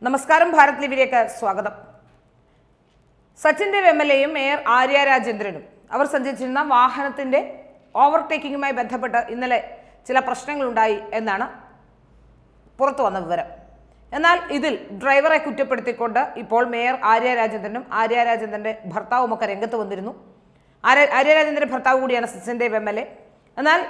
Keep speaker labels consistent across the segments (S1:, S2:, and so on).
S1: നമസ്കാരം, ഭാരത് ലിവിയിലേക്ക് സ്വാഗതം. സച്ചിൻ ദേവ് MLAയും മേയർ ആര്യ രാജേന്ദ്രനും അവർ സഞ്ചരിച്ചിരുന്ന വാഹനത്തിന്റെ ഓവർടേക്കിങ്ങുമായി ബന്ധപ്പെട്ട് ഇന്നലെ ചില പ്രശ്നങ്ങളുണ്ടായി എന്നാണ് പുറത്തു വന്ന വിവരം. എന്നാൽ ഇതിൽ ഡ്രൈവറെ കുറ്റപ്പെടുത്തിക്കൊണ്ട് ഇപ്പോൾ മേയർ ആര്യ രാജേന്ദ്രനും ആര്യ രാജേന്ദ്രന്റെ ഭർത്താവുമൊക്കെ രംഗത്ത് വന്നിരുന്നു. ആര്യ രാജേന്ദ്രന്റെ ഭർത്താവ് കൂടിയാണ് സച്ചിൻ ദേവ് MLA. എന്നാൽ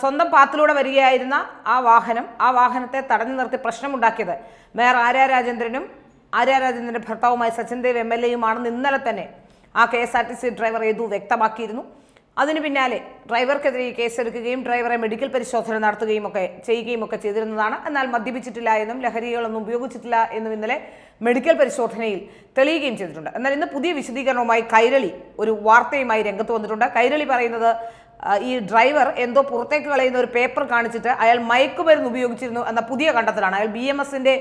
S1: സ്വന്തം പാത്തിലൂടെ വരികയായിരുന്ന ആ വാഹനത്തെ തടഞ്ഞു നിർത്തി പ്രശ്നമുണ്ടാക്കിയത് മേയർ ആര്യ രാജേന്ദ്രന്റെ ഭർത്താവുമായി സച്ചിൻ ദേവ് MLAയുമാണെന്ന് ഇന്നലെ തന്നെ ആ KSRTC ഡ്രൈവർ ഏതു വ്യക്തമാക്കിയിരുന്നു. അതിനു പിന്നാലെ ഡ്രൈവർക്കെതിരെ കേസെടുക്കുകയും ഡ്രൈവറെ മെഡിക്കൽ പരിശോധന നടത്തുകയും ഒക്കെ ചെയ്തിരുന്നതാണ്. എന്നാൽ മദ്യപിച്ചിട്ടില്ല എന്നും ലഹരികളൊന്നും ഉപയോഗിച്ചിട്ടില്ല എന്നും ഇന്നലെ മെഡിക്കൽ പരിശോധനയിൽ തെളിയുകയും ചെയ്തിട്ടുണ്ട്. എന്നാൽ ഇന്ന് പുതിയ വിശദീകരണവുമായി കൈരളി ഒരു വാർത്തയുമായി രംഗത്ത് വന്നിട്ടുണ്ട്. കൈരളി പറയുന്നത് ഈ ഡ്രൈവർ എന്തോ പുറത്തേക്ക് കളയുന്ന ഒരു പേപ്പർ കാണിച്ചിട്ട് അയാൾ മയക്കുമരുന്ന് ഉപയോഗിച്ചിരുന്നു എന്ന പുതിയ കണ്ടെത്തലാണ്. അയാൾ BMSന്റെ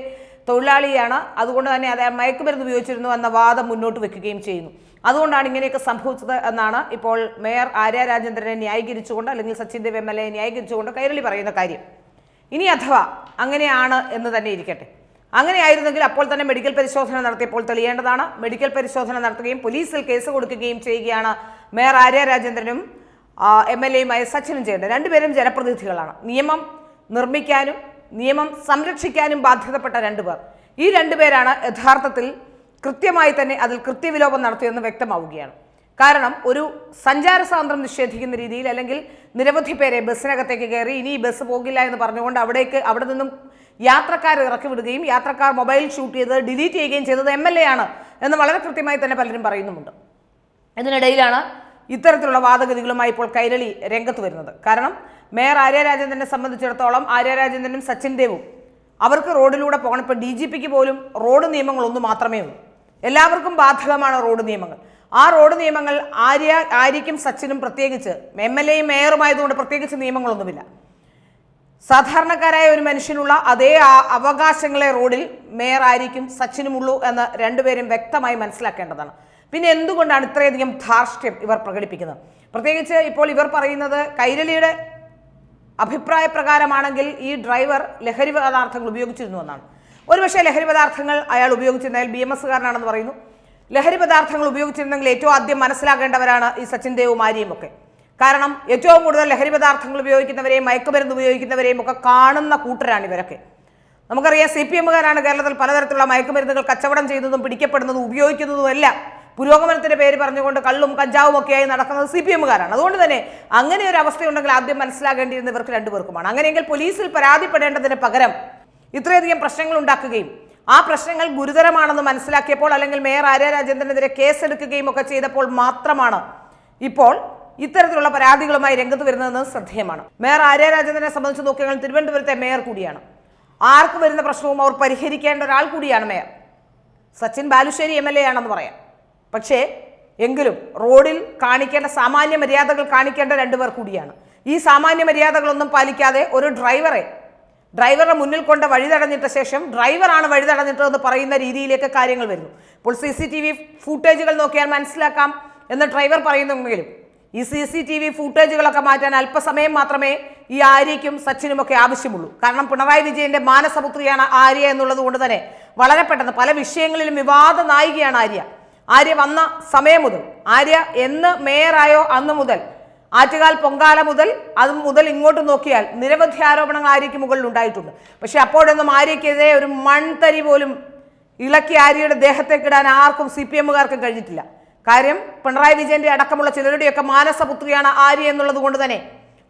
S1: തൊഴിലാളിയാണ്, അതുകൊണ്ട് തന്നെ അയാൾ മയക്കുമരുന്ന് ഉപയോഗിച്ചിരുന്നു എന്ന വാദം മുന്നോട്ട് വെക്കുകയും ചെയ്യുന്നു. അതുകൊണ്ടാണ് ഇങ്ങനെയൊക്കെ സംഭവിച്ചത് എന്നാണ് ഇപ്പോൾ മേയർ ആര്യ രാജേന്ദ്രനെ ന്യായീകരിച്ചുകൊണ്ട് അല്ലെങ്കിൽ സച്ചിൻ ദേവ് MLA ന്യായീകരിച്ചുകൊണ്ട് കൈരളി പറയുന്ന കാര്യം. ഇനി അഥവാ അങ്ങനെയാണ് എന്ന് തന്നെ ഇരിക്കട്ടെ, അങ്ങനെയായിരുന്നെങ്കിൽ അപ്പോൾ തന്നെ മെഡിക്കൽ പരിശോധന നടത്തിയപ്പോൾ തെളിയേണ്ടതാണ്. മെഡിക്കൽ പരിശോധന നടത്തുകയും പോലീസിൽ കേസ് കൊടുക്കുകയും ചെയ്യുകയാണ് മേയർ ആര്യ രാജേന്ദ്രനും MLAയുമായ സച്ചിനും ചെയ്യേണ്ടത്. രണ്ടുപേരും ജനപ്രതിനിധികളാണ്. നിയമം നിർമ്മിക്കാനും നിയമം സംരക്ഷിക്കാനും ബാധ്യതപ്പെട്ട രണ്ടുപേർ. ഈ രണ്ടുപേരാണ് യഥാർത്ഥത്തിൽ കൃത്യമായി തന്നെ അതിൽ കൃത്യവിലോപം നടത്തിയെന്ന് വ്യക്തമാവുകയാണ്. കാരണം ഒരു സഞ്ചാര സ്വാതന്ത്ര്യം നിഷേധിക്കുന്ന രീതിയിൽ അല്ലെങ്കിൽ നിരവധി പേരെ ബസ്സിനകത്തേക്ക് കയറി ഇനി ഈ ബസ് പോകില്ല എന്ന് പറഞ്ഞുകൊണ്ട് അവിടെ നിന്നും യാത്രക്കാർ ഇറക്കി വിടുകയും യാത്രക്കാർ മൊബൈൽ ഷൂട്ട് ചെയ്ത് ഡിലീറ്റ് ചെയ്യുകയും ചെയ്തത് MLA ആണ് എന്ന് വളരെ കൃത്യമായി തന്നെ പലരും പറയുന്നുമുണ്ട്. ഇതിനിടയിലാണ് ഇത്തരത്തിലുള്ള വാദഗതികളുമായി ഇപ്പോൾ കൈരളി രംഗത്ത് വരുന്നത്. കാരണം മേയർ ആര്യ രാജേന്ദ്രനെ സംബന്ധിച്ചിടത്തോളം ആര്യ രാജേന്ദ്രനും സച്ചിൻ ദേവും അവർക്ക് റോഡിലൂടെ പോകണം. ഇപ്പോൾ DGPക്ക് പോലും റോഡ് നിയമങ്ങളൊന്നും മാത്രമേ ഉള്ളൂ. എല്ലാവർക്കും ബാധകമാണ് റോഡ് നിയമങ്ങൾ. ആ റോഡ് നിയമങ്ങൾ ആര്യയ്ക്കും സച്ചിനും പ്രത്യേകിച്ച് MLAയും മേയറുമായതുകൊണ്ട് പ്രത്യേകിച്ച് നിയമങ്ങളൊന്നുമില്ല. സാധാരണക്കാരായ ഒരു മനുഷ്യനുള്ള അതേ അവകാശങ്ങളെ റോഡിൽ മേയർ ആര്യയ്ക്കും സച്ചിനുമുള്ളൂ എന്ന് രണ്ടുപേരും വ്യക്തമായി മനസ്സിലാക്കേണ്ടതാണ്. പിന്നെ എന്തുകൊണ്ടാണ് ഇത്രയധികം ധാർഷ്ട്യം ഇവർ പ്രകടിപ്പിക്കുന്നത്? പ്രത്യേകിച്ച് ഇപ്പോൾ ഇവർ പറയുന്നത് കൈരളിയുടെ അഭിപ്രായ പ്രകാരമാണെങ്കിൽ ഈ ഡ്രൈവർ ലഹരി പദാർത്ഥങ്ങൾ ഉപയോഗിച്ചിരുന്നു എന്നാണ്. ഒരുപക്ഷെ ലഹരി പദാർത്ഥങ്ങൾ അയാൾ ഉപയോഗിച്ചിരുന്നതിൽ BMSകാരനാണെന്ന് പറയുന്നു. ലഹരി പദാർത്ഥങ്ങൾ ഉപയോഗിച്ചിരുന്നെങ്കിൽ ഏറ്റവും ആദ്യം മനസ്സിലാക്കേണ്ടവരാണ് ഈ സച്ചിൻ ദേവും ആര്യയും ഒക്കെ. കാരണം ഏറ്റവും കൂടുതൽ ലഹരി പദാർത്ഥങ്ങൾ ഉപയോഗിക്കുന്നവരെയും മയക്കുമരുന്ന് ഉപയോഗിക്കുന്നവരെയും ഒക്കെ കാണുന്ന കൂട്ടരാണ് ഇവരൊക്കെ. നമുക്കറിയാം CPMകാരാണ് കേരളത്തിൽ പലതരത്തിലുള്ള മയക്കുമരുന്നുകൾ കച്ചവടം ചെയ്യുന്നതും പിടിക്കപ്പെടുന്നതും ഉപയോഗിക്കുന്നതും എല്ലാം പുരോഗമനത്തിന്റെ പേര് പറഞ്ഞുകൊണ്ട് കള്ളും കഞ്ചാവും ഒക്കെയായി നടക്കുന്നത് CPMകാരാണ്. അതുകൊണ്ട് തന്നെ അങ്ങനെ ഒരു അവസ്ഥയുണ്ടെങ്കിൽ ആദ്യം മനസ്സിലാകേണ്ടിയിരുന്ന ഇവർക്ക് രണ്ടുപേർക്കുമാണ്. അങ്ങനെയെങ്കിൽ പോലീസിൽ പരാതിപ്പെടേണ്ടതിന് പകരം ഇത്രയധികം പ്രശ്നങ്ങൾ ഉണ്ടാക്കുകയും ആ പ്രശ്നങ്ങൾ ഗുരുതരമാണെന്ന് മനസ്സിലാക്കിയപ്പോൾ അല്ലെങ്കിൽ മേയർ ആര്യ രാജേന്ദ്രനെതിരെ കേസെടുക്കുകയും ഒക്കെ ചെയ്തപ്പോൾ മാത്രമാണ് ഇപ്പോൾ ഇത്തരത്തിലുള്ള പരാതികളുമായി രംഗത്ത് വരുന്നതെന്ന് ശ്രദ്ധേയമാണ്. മേയർ ആര്യ രാജേന്ദ്രനെ സംബന്ധിച്ച് നോക്കിയാൽ തിരുവനന്തപുരത്തെ മേയർ കൂടിയാണ്. ആർക്ക് വരുന്ന പ്രശ്നവും അവർ പരിഹരിക്കേണ്ട ഒരാൾ കൂടിയാണ് മേയർ. സച്ചിൻ ബാലുശ്ശേരി MLA ആണെന്ന് പറയാം. പക്ഷേ എങ്കിലും റോഡിൽ കാണിക്കേണ്ട സാമാന്യ മര്യാദകൾ കാണിക്കേണ്ട രണ്ടുപേർ കൂടിയാണ്. ഈ സാമാന്യ മര്യാദകളൊന്നും പാലിക്കാതെ ഒരു ഡ്രൈവറുടെ മുന്നിൽ കൊണ്ട് വഴി തടഞ്ഞിട്ട ശേഷം ഡ്രൈവറാണ് വഴി തടഞ്ഞിട്ടതെന്ന് പറയുന്ന രീതിയിലേക്ക് കാര്യങ്ങൾ വരുന്നു. ഇപ്പോൾ CCTV ഫൂട്ടേജുകൾ നോക്കിയാൽ മനസ്സിലാക്കാം എന്ന് ഡ്രൈവർ പറയുന്നെങ്കിലും ഈ CCTV ഫൂട്ടേജുകളൊക്കെ മാറ്റാൻ അല്പസമയം മാത്രമേ ഈ ആര്യയ്ക്കും സച്ചിനുമൊക്കെ ആവശ്യമുള്ളൂ. കാരണം പിണറായി വിജയന്റെ മാനസപുത്രിയാണ് ആര്യ എന്നുള്ളത് കൊണ്ട് തന്നെ വളരെ പെട്ടെന്ന് പല വിഷയങ്ങളിലും വിവാദ നായികയാണ് ആര്യ വന്ന സമയം മുതൽ, ആര്യ എന്ന് മേയറായോ അന്ന് മുതൽ, ആറ്റുകാൽ പൊങ്കാല മുതൽ മുതൽ ഇങ്ങോട്ട് നോക്കിയാൽ നിരവധി ആരോപണങ്ങൾ ആര്യയ്ക്ക് മുകളിൽ ഉണ്ടായിട്ടുണ്ട്. പക്ഷെ അപ്പോഴൊന്നും ആര്യയ്ക്കെതിരെ ഒരു മൺതരി പോലും ഇളക്കി ആര്യയുടെ ദേഹത്തേക്കിടാൻ ആർക്കും CPMകാർക്കും കഴിഞ്ഞിട്ടില്ല. കാര്യം പിണറായി വിജയന്റെ അടക്കമുള്ള ചിലരുടെയൊക്കെ മാനസപുത്രിയാണ് ആര്യ എന്നുള്ളത് കൊണ്ട് തന്നെ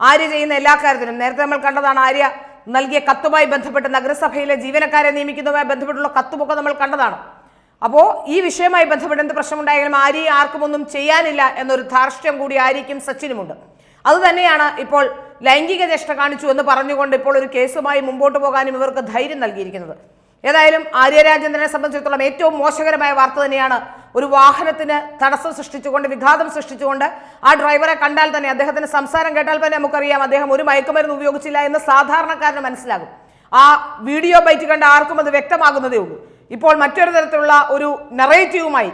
S1: ആര്യ ചെയ്യുന്ന എല്ലാ കാര്യത്തിനും നേരത്തെ നമ്മൾ കണ്ടതാണ്. ആര്യ നൽകിയ കത്തുമായി ബന്ധപ്പെട്ട് നഗരസഭയിലെ ജീവനക്കാരെ നിയമിക്കുന്നതുമായി ബന്ധപ്പെട്ടുള്ള കത്തുമൊക്കെ നമ്മൾ കണ്ടതാണ്. അപ്പോൾ ഈ വിഷയവുമായി ബന്ധപ്പെട്ട് എന്ത് പ്രശ്നമുണ്ടായാലും ആര്യയെ ആർക്കും ഒന്നും ചെയ്യാനില്ല എന്നൊരു ധാർഷ്ട്യം കൂടി ആര്യയ്ക്കും സച്ചിനുമുണ്ട്. അതുതന്നെയാണ് ഇപ്പോൾ ലൈംഗിക ചേഷ്ട കാണിച്ചു എന്ന് പറഞ്ഞുകൊണ്ട് ഇപ്പോൾ ഒരു കേസുമായി മുമ്പോട്ട് പോകാനും ഇവർക്ക് ധൈര്യം നൽകിയിരിക്കുന്നത്. ഏതായാലും ആര്യ രാജേന്ദ്രനെ സംബന്ധിച്ചിടത്തോളം ഏറ്റവും മോശകരമായ വാർത്ത തന്നെയാണ്. ഒരു വാഹനത്തിന് തടസ്സം സൃഷ്ടിച്ചുകൊണ്ട് വിഘാതം സൃഷ്ടിച്ചുകൊണ്ട് ആ ഡ്രൈവറെ കണ്ടാൽ തന്നെ അദ്ദേഹത്തിന്റെ സംസാരം കേട്ടാൽ തന്നെ നമുക്കറിയാം അദ്ദേഹം ഒരു മയക്കുമരുന്ന് ഉപയോഗിച്ചില്ല എന്ന് സാധാരണക്കാരന് മനസ്സിലാകും. ആ വീഡിയോ ബൈറ്റ് കണ്ട ആർക്കും അത് വ്യക്തമാകുന്നതേ ഉള്ളൂ. ഇപ്പോൾ മറ്റൊരു തരത്തിലുള്ള ഒരു നെറേറ്റീവുമായി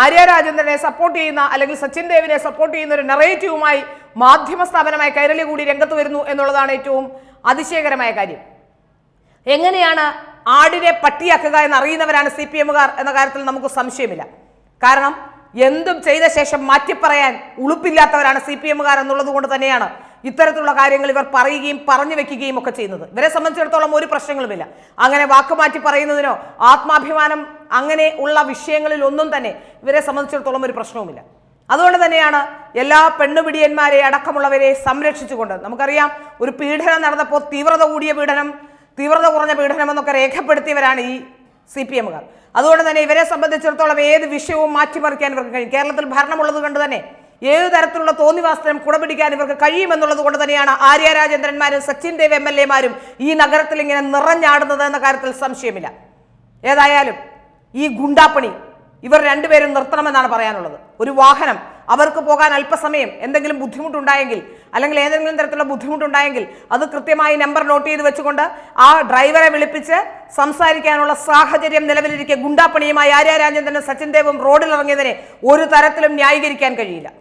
S1: ആര്യ രാജേന്ദ്രനെ സപ്പോർട്ട് ചെയ്യുന്ന അല്ലെങ്കിൽ സച്ചിൻ ദേവിനെ സപ്പോർട്ട് ചെയ്യുന്ന ഒരു നെറേറ്റീവുമായി മാധ്യമ സ്ഥാപനമായ കൈരളി കൂടി രംഗത്ത് വരുന്നു എന്നുള്ളതാണ് ഏറ്റവും അതിശയകരമായ കാര്യം. എങ്ങനെയാണ് ആടിനെ പട്ടിയാക്കുക എന്ന് അറിയുന്നവരാണ് CPM-കാർ എന്ന കാര്യത്തിൽ നമുക്ക് സംശയമില്ല. കാരണം എന്തും ചെയ്ത ശേഷം മാറ്റിപ്പറയാൻ ഉളുപ്പില്ലാത്തവരാണ് CPM-കാർ എന്നുള്ളത് കൊണ്ട് തന്നെയാണ് ഇത്തരത്തിലുള്ള കാര്യങ്ങൾ ഇവർ പറയുകയും പറഞ്ഞു വെക്കുകയും ഒക്കെ ചെയ്യുന്നത്. ഇവരെ സംബന്ധിച്ചിടത്തോളം ഒരു പ്രശ്നങ്ങളുമില്ല. അങ്ങനെ വാക്കുമാറ്റി പറയുന്നതിനോ ആത്മാഭിമാനം അങ്ങനെ ഉള്ള വിഷയങ്ങളിൽ ഒന്നും തന്നെ ഇവരെ സംബന്ധിച്ചിടത്തോളം ഒരു പ്രശ്നവുമില്ല. അതുകൊണ്ട് തന്നെയാണ് എല്ലാ പെണ്ണുപിടിയന്മാരെ അടക്കമുള്ളവരെ സംരക്ഷിച്ചുകൊണ്ട്, നമുക്കറിയാം ഒരു പീഡനം നടന്നപ്പോൾ തീവ്രത കുറഞ്ഞ പീഡനം എന്നൊക്കെ രേഖപ്പെടുത്തിയവരാണ് ഈ CPM-കാർ. അതുകൊണ്ട് തന്നെ ഇവരെ സംബന്ധിച്ചിടത്തോളം ഏത് വിഷയവും മാറ്റിമറിക്കാൻ ഇവർക്ക് കഴിയും. കേരളത്തിൽ ഭരണമുള്ളത് കൊണ്ട് തന്നെ ഏത് തരത്തിലുള്ള തോന്നിവാസനം കുടപിടിക്കാൻ ഇവർക്ക് കഴിയുമെന്നുള്ളത് കൊണ്ട് തന്നെയാണ് ആര്യ രാജേന്ദ്രന്മാരും സച്ചിൻ ദേവ് MLA-മാരും ഈ നഗരത്തിൽ ഇങ്ങനെ നിറഞ്ഞാടുന്നത് എന്ന കാര്യത്തിൽ സംശയമില്ല. ഏതായാലും ഈ ഗുണ്ടാപ്പണി ഇവർ രണ്ടുപേരും നിർത്തണമെന്നാണ് പറയാനുള്ളത്. ഒരു വാഹനം അവർക്ക് പോകാൻ അല്പസമയം എന്തെങ്കിലും ബുദ്ധിമുട്ടുണ്ടായെങ്കിൽ, അല്ലെങ്കിൽ ഏതെങ്കിലും തരത്തിലുള്ള ബുദ്ധിമുട്ടുണ്ടായെങ്കിൽ അത് കൃത്യമായി നമ്പർ നോട്ട് ചെയ്ത് വെച്ചുകൊണ്ട് ആ ഡ്രൈവറെ വിളിപ്പിച്ച് സംസാരിക്കാനുള്ള സാഹചര്യം നിലവിലിരിക്കെ ഗുണ്ടാപ്പണിയുമായി ആര്യ രാജേന്ദ്രനും സച്ചിൻ ദേവും റോഡിലിറങ്ങിയതിനെ ഒരു തരത്തിലും ന്യായീകരിക്കാൻ കഴിയില്ല.